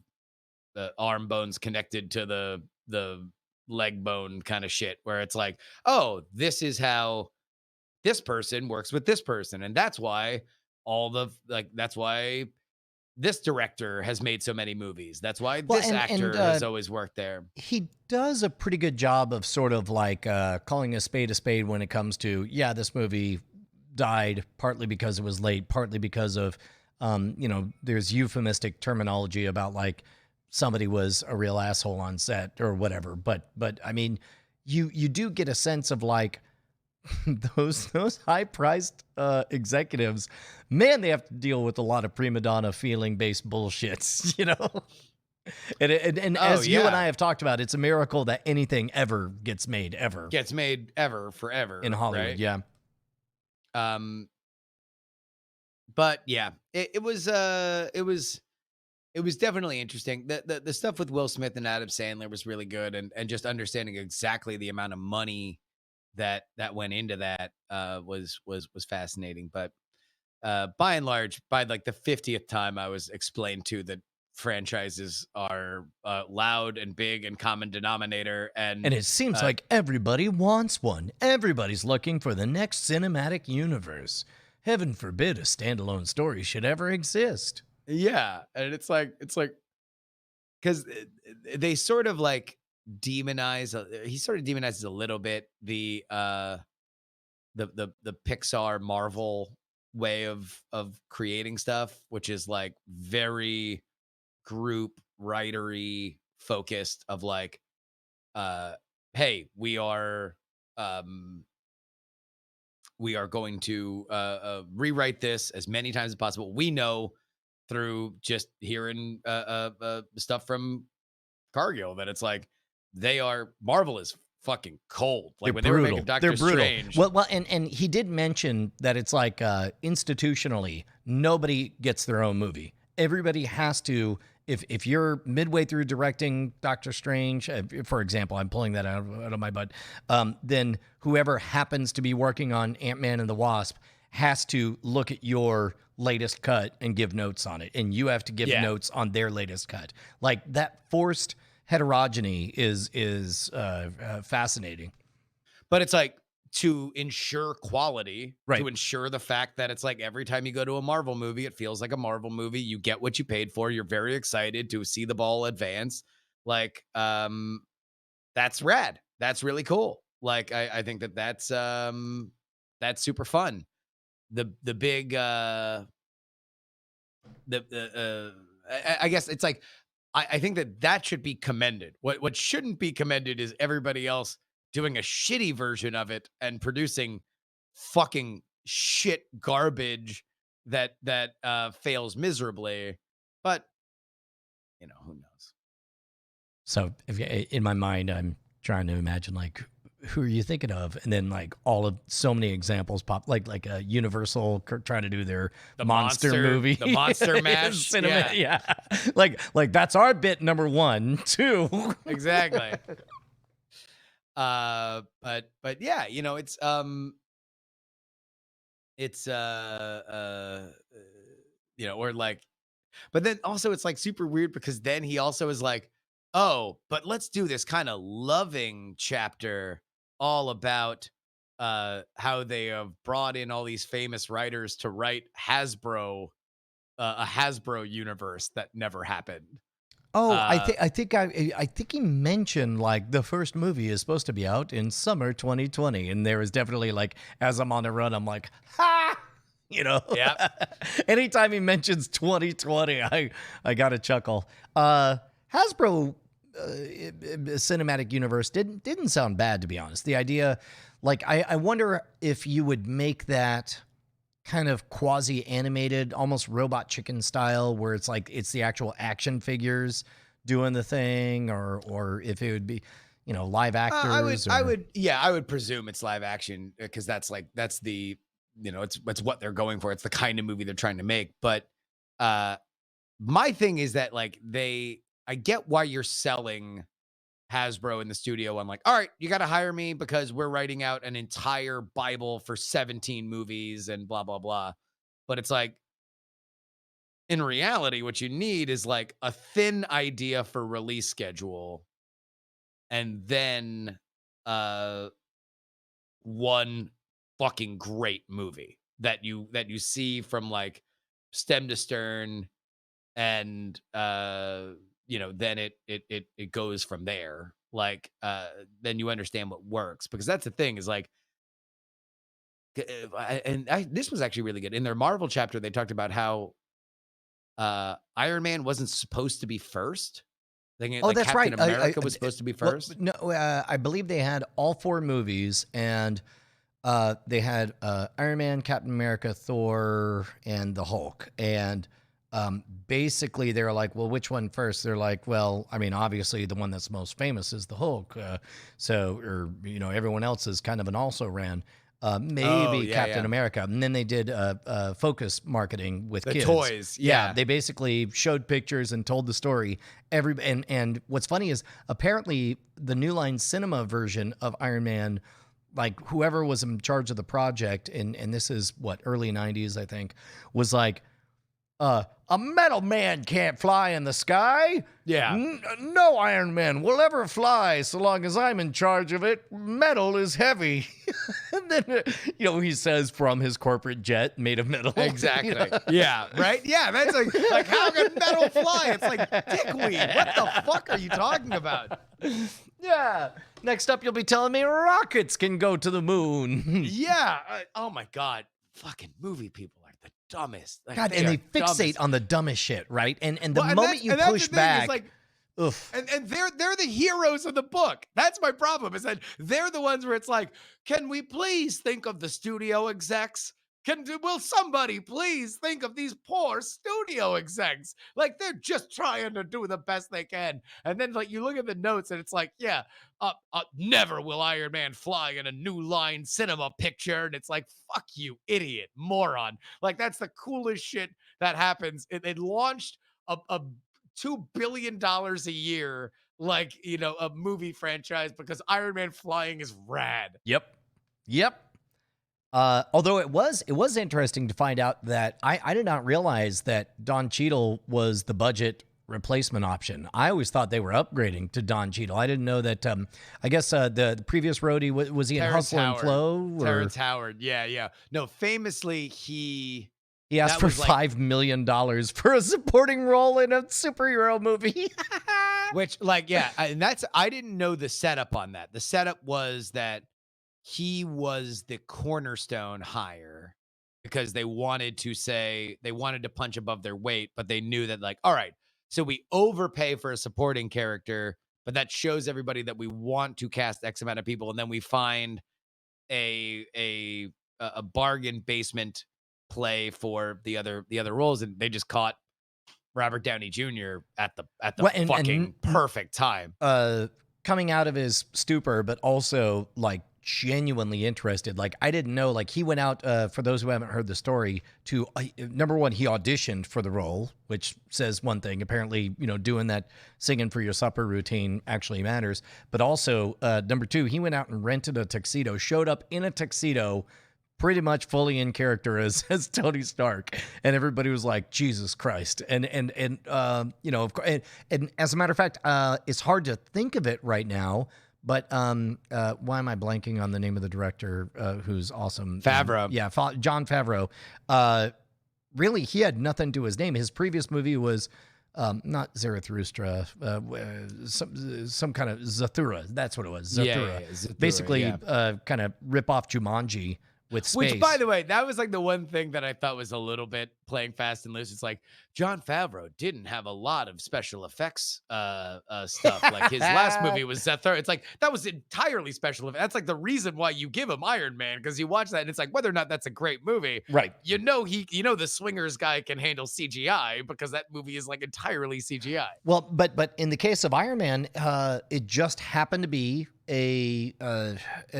arm bones connected to the leg bone kind of shit, where it's like, oh, this is how this person works with this person, and that's why that's why this director has made so many movies. That's why this actor has always worked there. He does a pretty good job of sort of like calling a spade when it comes to, yeah, this movie died partly because it was late, partly because of, there's euphemistic terminology about like somebody was a real asshole on set or whatever. But I mean, you do get a sense of like, those high-priced executives, man, they have to deal with a lot of prima donna feeling-based bullshit, you know? And Oh, as you and yeah. I have talked about, it's a miracle that anything ever gets made ever Gets made ever, forever. in Hollywood. Right? Yeah. But yeah, it was definitely interesting. The stuff with Will Smith and Adam Sandler was really good, and just understanding exactly the amount of money that went into that was fascinating. But by and large, by like the 50th time, I was explained to that franchises are loud and big and common denominator, And and it seems uh, like everybody wants one. Everybody's looking for the next cinematic universe. Heaven forbid a standalone story should ever exist. yeah, and it's like because they sort of like demonize. He sort of demonizes a little bit the Pixar Marvel way of creating stuff, which is like very group writery focused of like, uh, hey, um we are going to rewrite this as many times as possible. We know through just hearing stuff from Cargill that it's like Marvel is fucking cold. Like They're when they were making brutal. They're Doctor brutal. Strange. Well, and he did mention that it's like institutionally, nobody gets their own movie. Everybody has to. If you're midway through directing Doctor Strange, for example, I'm pulling that out of my butt, then whoever happens to be working on Ant-Man and the Wasp has to look at your latest cut and give notes on it, and you have to give Yeah. notes on their latest cut. Like that forced heterogeneity is fascinating. But it's like to ensure quality, Right. to ensure the fact that it's like every time you go to a Marvel movie, it feels like a Marvel movie. You get what you paid for. You're very excited to see the ball advance. Like, that's rad. That's really cool. Like, I think that's super fun. The big I guess it's like I think that should be commended. What shouldn't be commended is everybody else doing a shitty version of it and producing fucking shit garbage that fails miserably. But who knows? So in my mind, I'm trying to imagine like who are you thinking of, and then like all of so many examples pop, like a Universal trying to do their The monster monster- movie, the Monster Mash, yeah. Like that's our bit number 1, 2. Exactly. But yeah, it's or like, but then also it's like super weird because then he also is like, oh, but let's do this kind of loving chapter all about how they have brought in all these famous writers to write a Hasbro universe that never happened. Oh, Uh, I think he mentioned like the first movie is supposed to be out in summer 2020, and there was definitely like as I'm on the run, I'm like, ha, Yep. Anytime he mentions 2020, I gotta chuckle. Hasbro cinematic universe didn't sound bad, to be honest. The idea, like, I wonder if you would make that kind of quasi-animated, almost Robot Chicken style, where it's like it's the actual action figures doing the thing, or if it would be, live actors. I would presume it's live action because that's the it's what they're going for. It's the kind of movie they're trying to make. But my thing is that like I get why you're selling Hasbro in the studio. I'm like, all right, you got to hire me because we're writing out an entire Bible for 17 movies and blah, blah, blah. But it's like, in reality, what you need is like a thin idea for release schedule and then one fucking great movie that you see from like stem to stern, and then it goes from there. Like then you understand what works, because that's the thing is like this was actually really good. In their Marvel chapter, they talked about how Iron Man wasn't supposed to be first. Oh, that's Captain right. America was supposed to be first. No, I believe they had all 4 movies, and they had Iron Man, Captain America, Thor, and the Hulk. And basically they're like, well, which one first? They're like, well, I mean, obviously the one that's most famous is the Hulk. Or everyone else is kind of an also ran. Maybe yeah, Captain yeah. America. And then they did focus marketing with The kids. toys, Yeah, yeah. they basically showed pictures and told the story. And what's funny is apparently the New Line Cinema version of Iron Man, like whoever was in charge of the project, and this is what, early 90s, I think, was like, a metal man can't fly in the sky. Yeah. No Iron Man will ever fly so long as I'm in charge of it. Metal is heavy. And then, he says from his corporate jet made of metal. Exactly. You know? Yeah. Right. Yeah. That's like how can metal fly? It's like dickweed. What the fuck are you talking about? Yeah. Next up, you'll be telling me rockets can go to the moon. Yeah. Oh my God. Fucking movie people are the dumbest. Like, God, and are they fixate dumbest. on the dumbest shit, right? And the Well, moment you that's push the thing, is, back, like, oof. and they're the heroes of the book. That's my problem, is that they're the ones where it's like, can we please think of the studio execs? Will somebody please think of these poor studio execs? Like, they're just trying to do the best they can. And then, like, you look at the notes and it's like, yeah, never will Iron Man fly in a New Line Cinema picture. And it's like, fuck you, idiot, moron. Like, that's the coolest shit that happens. It launched a $2 billion a year, like, a movie franchise because Iron Man flying is rad. Yep. Although it was interesting to find out that I did not realize that Don Cheadle was the budget replacement option. I always thought they were upgrading to Don Cheadle. I didn't know that. I guess the previous roadie was he in Terrence Hustle and Howard. Flow? Or Terrence Howard. Yeah. No, famously, he he asked that for was like- $5 million for a supporting role in a superhero movie. which, like, yeah, and I didn't know the setup on that. The setup was that he was the cornerstone hire because they wanted to punch above their weight, but they knew that, like, all right, so we overpay for a supporting character, but that shows everybody that we want to cast X amount of people, and then we find a bargain basement play for the other roles, and they just caught Robert Downey Jr. at the Well, and- fucking perfect time. Coming out of his stupor, but also like genuinely interested. Like I didn't know, like he went out, for those who haven't heard the story, to number one, he auditioned for the role, which says one thing. Apparently, doing that singing for your supper routine actually matters. But also, number two, he went out and rented a tuxedo, showed up in a tuxedo, pretty much fully in character as Tony Stark, and everybody was like, Jesus Christ. And of course, and as a matter of fact, it's hard to think of it right now, but why am I blanking on the name of the director who's awesome? Favreau. Jon Favreau. Really, he had nothing to his name. His previous movie was not Zarathustra, some kind of Zathura. That's what it was. Zathura. Yeah, Zathura, Basically, yeah. kind of rip off Jumanji with space. Which, by the way, that was like the one thing that I thought was a little bit playing fast and loose. It's like Jon Favreau didn't have a lot of special effects stuff. Like his last movie was Zathura. It's like that was entirely special effects. That's like the reason why you give him Iron Man, because you watch that and it's like, whether or not that's a great movie, Right. The Swingers guy can handle CGI because that movie is like entirely CGI. Well, but in the case of Iron Man, it just happened to be a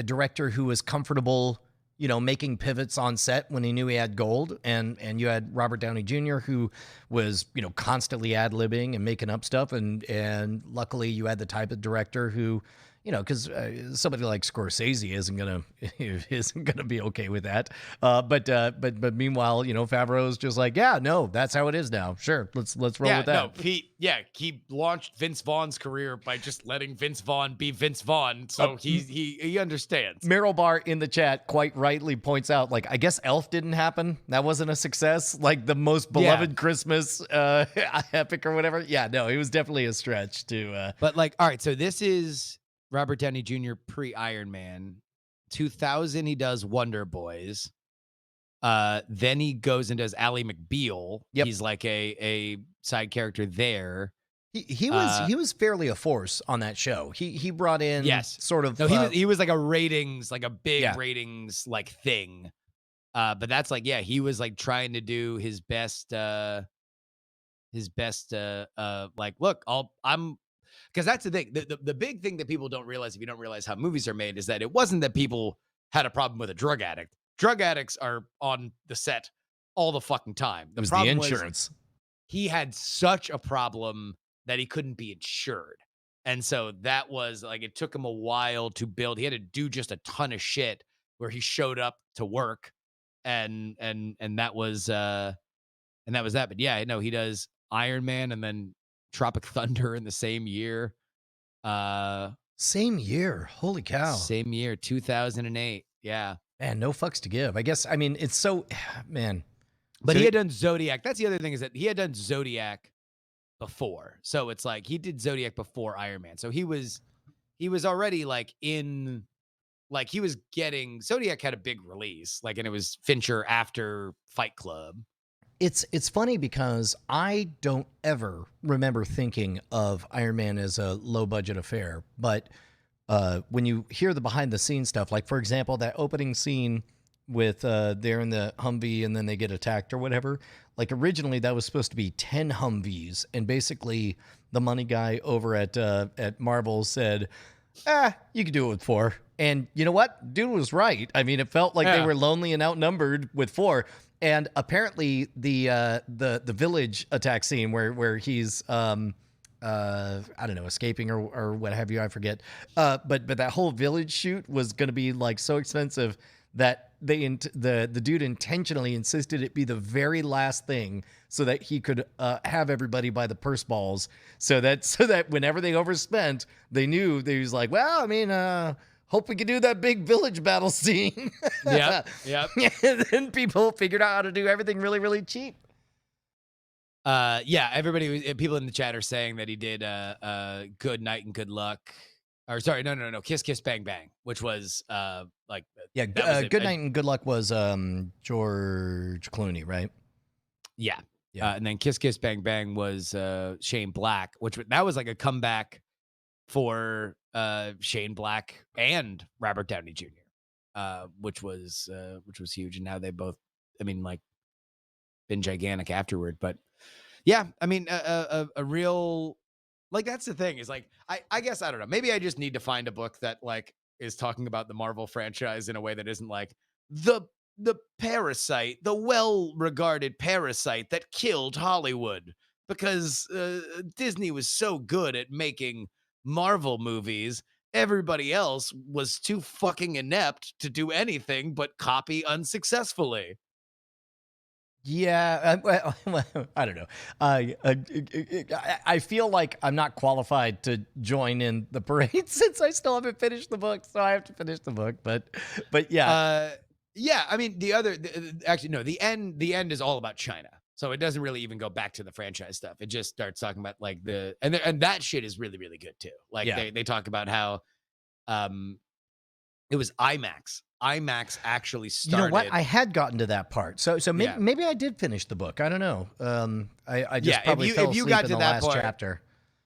director who was comfortable, making pivots on set when he knew he had gold, and you had Robert Downey Jr., who was, constantly ad-libbing and making up stuff, and luckily you had the type of director who, because somebody like Scorsese isn't gonna be okay with that. But meanwhile, Favreau's just like, yeah, no, that's how it is now. Sure, let's roll with that. No, he launched Vince Vaughn's career by just letting Vince Vaughn be Vince Vaughn, so he understands. Meryl Bar in the chat quite rightly points out, like, I guess Elf didn't happen. That wasn't a success. Like the most beloved Christmas epic or whatever. Yeah, no, it was definitely a stretch to. But like, all right, so this is Robert Downey Jr. pre-Iron Man. 2000, he does Wonder Boys. Then he goes and does Ally McBeal. Yep. He's like a side character there. He was fairly a force on that show. He brought in sort of. No, he was like a ratings, like a big ratings like thing. But that's like, he was like trying to do his best like, look, I'm because that's the thing. The big thing that people don't realize, if you don't realize how movies are made, is that it wasn't that people had a problem with a drug addict. Drug addicts are on the set all the fucking time. It The was the problem insurance. he had such a problem that he couldn't be insured. And so that was like, it took him a while to build. He had to do just a ton of shit where he showed up to work and that was that. But yeah, no, he does Iron Man and then Tropic Thunder in the same year. Same year. Holy cow. Same year, 2008. Yeah. Man, no fucks to give. I guess, I mean, it's so, man. But So he had done Zodiac. That's the other thing, is that he had done Zodiac before. So it's like he did Zodiac before Iron Man. So he was already like in, like he was getting, Zodiac had a big release, like, and it was Fincher after Fight Club. It's funny because I don't ever remember thinking of Iron Man as a low budget affair, but when you hear the behind the scenes stuff, like for example that opening scene with they're in the Humvee and then they get attacked or whatever, like originally that was supposed to be 10 Humvees, and basically the money guy over at Marvel said, you could do it with 4. And you know what? Dude was right. I mean, it felt like they were lonely and outnumbered with 4. And apparently the village attack scene where he's I don't know, escaping or what have you, I forget. But that whole village shoot was going to be like so expensive that the dude intentionally insisted it be the very last thing so that he could have everybody by the purse balls, so that whenever they overspent, they knew they was like, well, I mean, hope we could do that big village battle scene. Yep. And then people figured out how to do everything really, really cheap. Yeah, people in the chat are saying that he did Good Night and Good Luck. Or sorry, no, Kiss Kiss Bang Bang, which was like, yeah, Good Night and Good Luck was George Clooney, right? Yeah. Yeah. And then Kiss Kiss Bang Bang was Shane Black, that was like a comeback for Shane Black and Robert Downey Jr., which was huge. And now they both, I mean, like, been gigantic afterward. But yeah, I mean, a real, like, that's the thing, is like, I guess, I don't know, maybe I just need to find a book that like is talking about the Marvel franchise in a way that isn't like the parasite, the well-regarded parasite that killed Hollywood, because Disney was so good at making Marvel movies, everybody else was too fucking inept to do anything but copy unsuccessfully. Yeah, I don't know. I feel like I'm not qualified to join in the parade since I still haven't finished the book, so I have to finish the book. But yeah, yeah. I mean, actually, no. The end is all about China, so it doesn't really even go back to the franchise stuff. It just starts talking about like and that shit is really, really good too. Like they talk about how it was IMAX. IMAX actually started. You know what? I had gotten to that part, so maybe I did finish the book. I don't know. I just probably fell asleep in the last chapter.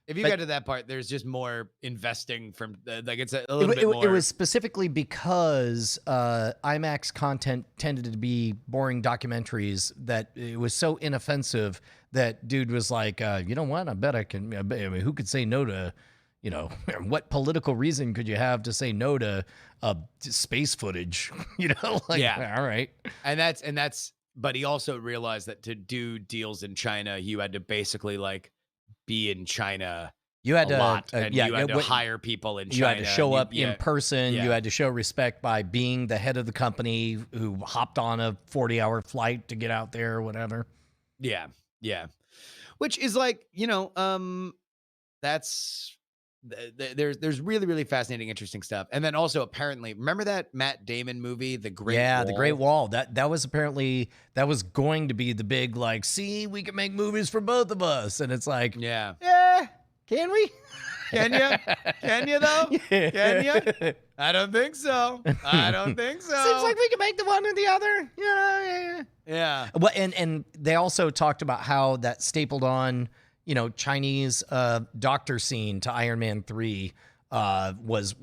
If you got to that part, there's just more investing from like it's a little bit more. It was specifically because IMAX content tended to be boring documentaries that it was so inoffensive that dude was like, you know what? I bet I can. I mean, who could say no to? You know, what political reason could you have to say no to space footage? You know, like, yeah, all right. And that's, but he also realized that to do deals in China, you had to basically like be in China. You had a to, lot, and you had to hire people in China. You had to show up in person. Yeah. You had to show respect by being the head of the company who hopped on a 40-hour flight to get out there or whatever. Yeah, yeah. Which is like, you know, that's. There's really, really fascinating, interesting stuff. And then also apparently, remember that Matt Damon movie, The Great Wall? The Great Wall. That was apparently, that was going to be the big, like, see, we can make movies for both of us. And it's like, yeah, can we? Can you? Can you though? Yeah. Can you? I don't think so. I don't think so. Seems like we can make the one or the other. Yeah. Well, and they also talked about how that stapled on, you know, Chinese doctor scene to Iron Man 3 was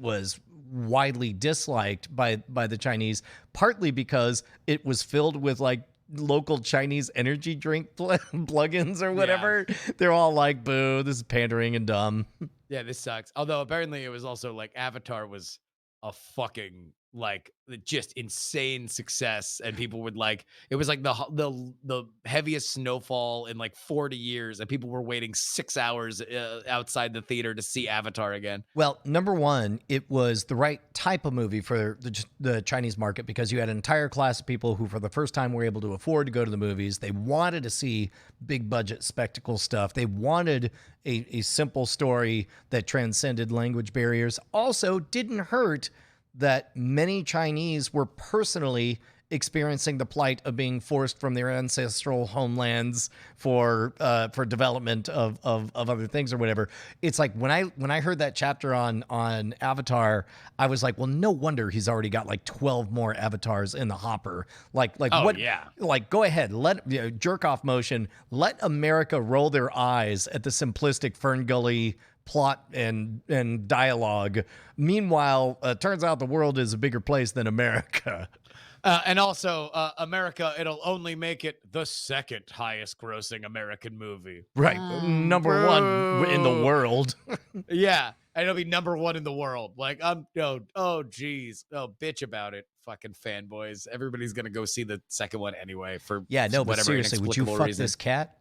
widely disliked by the Chinese, partly because it was filled with like local Chinese energy drink plugins or whatever. They're all like, boo, this is pandering and dumb. Yeah, this sucks. Although apparently it was also like Avatar was a fucking like just insane success, and people would like it was like the heaviest snowfall in like 40 years, and people were waiting 6 hours outside the theater to see Avatar again. Well, number one, it was the right type of movie for the Chinese market because you had an entire class of people who, for the first time, were able to afford to go to the movies. They wanted to see big budget spectacle stuff. They wanted a simple story that transcended language barriers. Also, didn't hurt that many Chinese were personally experiencing the plight of being forced from their ancestral homelands for development of other things or whatever. It's like when I heard that chapter on Avatar, I was like, well, no wonder he's already got like 12 more avatars in the hopper. Like Oh, what? yeah. Like go ahead, let jerk off motion. Let America roll their eyes at the simplistic Ferngully plot and dialogue. Meanwhile, turns out the world is a bigger place than America. And also, America, it'll only make it the second highest grossing American movie. Right. Number one in the world. Yeah. And it'll be number one in the world. Like, geez. Oh, bitch about it. Fucking fanboys. Everybody's going to go see the second one anyway for Yeah, no, but whatever seriously, would you inexplicable fuck reason. this cat?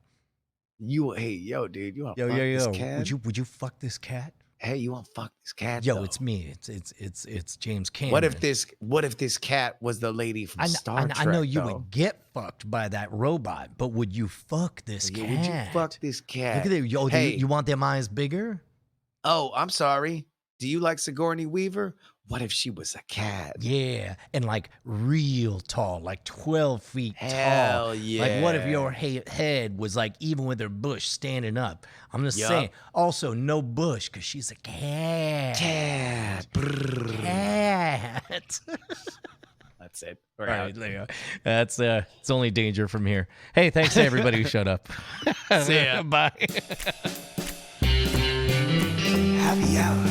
Hey, yo, dude, you want to Yo, fuck yo, this yo. cat? Would you fuck this cat? Hey, you want to fuck this cat? Yo, though? it's me. It's James Cameron. What if this cat was the lady from Star Trek? I know you though? would get fucked by that robot, but would you fuck this Yeah, cat? would you fuck this cat? Look at that. Yo, Hey. you want them eyes bigger? Oh, I'm sorry. Do you like Sigourney Weaver? What if she was a cat? Yeah, and like real tall, like 12 feet tall. Hell yeah. Like what if your head was like even with her bush standing up? I'm just Yup. saying. Also, no bush because she's a cat. Cat. Brrr. Cat. That's it. All right, there you go. That's it's only danger from here. Hey, thanks to everybody who showed up. See ya. Bye. Happy hour.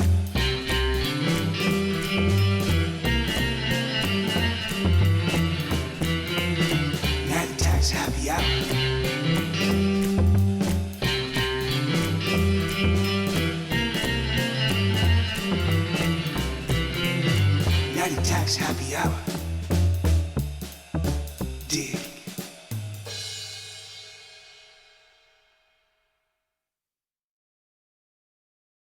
Night Attacks Happy Hour. Night Attacks Happy Hour.